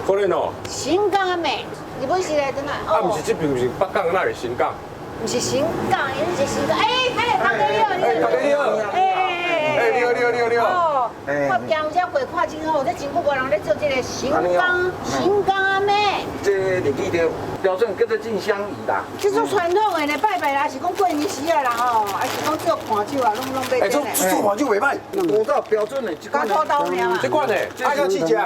可能哦。新港啊妹，日本时代真的。啊，不是这边不是北港，那是新港。不是新港，也是新港。哎，大哥你好，大哥你好。哎，你好。哦，我行有遮过看真好，这真久无人咧做这个新港啊妹。这日语的标准叫做进香仪啦。这种传统的呢，拜拜啦，是讲过年时啊啦吼，还是讲做盘酒啊，拢袂哎，做盘酒袂歹。古早标准的这款土豆尔嘛。这款呢，爱要去食。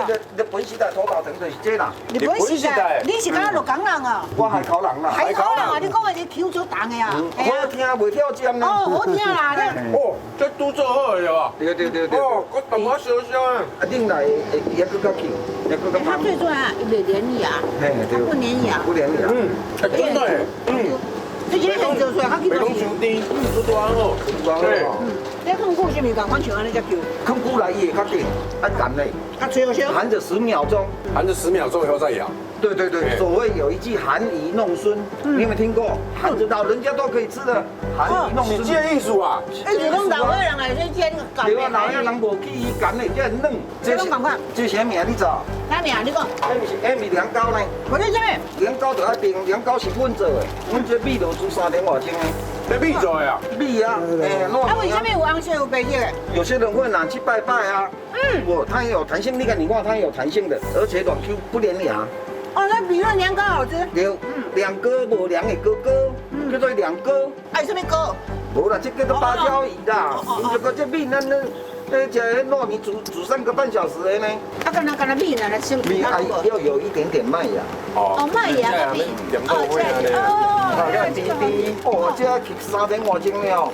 这日本时代土豆藤就是这啦。日本时代，你是敢鹿港人啊？我海口人啦。海口人啊，你讲的是 Q 足重的啊。好听袂跳针呢。哦，好听啦，哦，这拄做好的吧？对。哦，我淡薄烧烧啊。啊，恁来也更较轻，也更较它最重要，袂黏牙，它不黏牙。不黏牙。真的诶。这些很做出来，它袂讲伤甜，拄拄安好。对。你看久是咪共款像安尼只叫？看久来伊会较紧，啊干嘞。它吹个烧。含着10秒钟。含着10秒钟以后再咬。对，所谓有一句含饴弄孙，你有没有听过？含着到人家都可以吃的含饴弄孙。是这艺术啊！哎，是讲老岁人来说，这干对啊，老岁人无去伊干的，这嫩。这种共款。这啥名你知道？啥名？你讲。迄是凉糕呢。我这啥物？凉糕就爱冰，凉糕是阮做的，阮这米就煮3点外钟的。这米做的啊？米啊，糯米。啊，为什么有红色有白色的？有些人会拿去拜拜啊。它也有弹性，你看，它也有弹性的，而且软 Q 不粘牙。哦，那比那年糕好吃。对，两哥无凉的哥哥，叫做两哥。爱什么糕？无啦，这叫做芭蕉鱼啦。这个这米，咱吃糯米煮3个半小时的呢。啊，干那米呢？吃米还要有一点点麦芽。哦，麦芽的米。哦，这3点外钟了，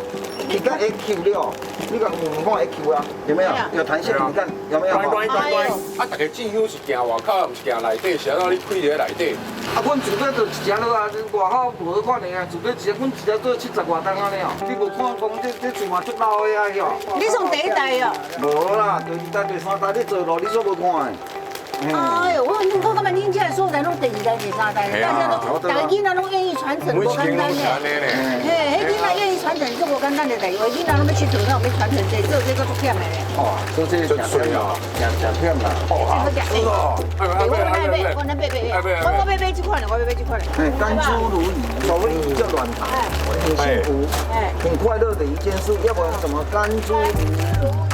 你看会 Q 了，你看看会 Q 啊，有没有？有弹性，你看有没有？乖。啊，大家进香是行外口，唔是行内底，是到你开伫内底。啊，阮自己就一只落啊，外口无好款的啊，自己一只，阮一只做70外吨安尼哦。你无看讲这厝嘛足老的啊，晓？你从第一代哦？无啦，第2代、第3代你做路，你所无看的。哎呦，我感觉恁这所在拢第2代、第3代，大家囡仔拢愿意传承，无简单呢。嘿，迄囡仔愿意传承是无简单的代，因为囡仔拢要去做，那有要传承这做这个不忝的咧。哦，做这个食忝啦，食忝啦。哦，我买这款的，我要买这款的。甘珠如饴，所谓饴叫软糖，很幸福，很快乐的一件事，要不然什么甘珠如饴。